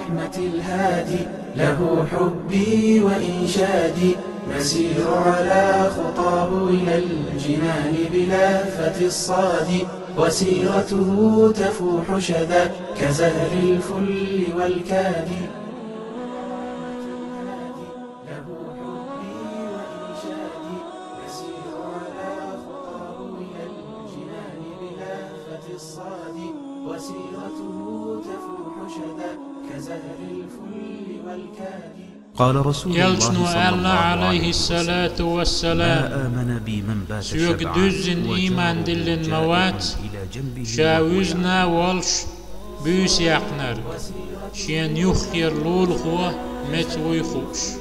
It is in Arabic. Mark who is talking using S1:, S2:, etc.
S1: رحمة الهادي، له حبي وإنشادي، نسير على خطاه إلى الجنان بلافة الصاد، وسيرته تفوح شذا كزهر الفل والكاد. وسيرته تفوح شذا كزهر الفل والكاد.
S2: قال رسول الله صلى الله عليه
S3: الصلاة والسلام:
S2: لا آمن بي من بات
S3: Sök düzün iman dillin mavat, şavüzna walsh büs yaknar, şen yukhir lul huwa met uykhush.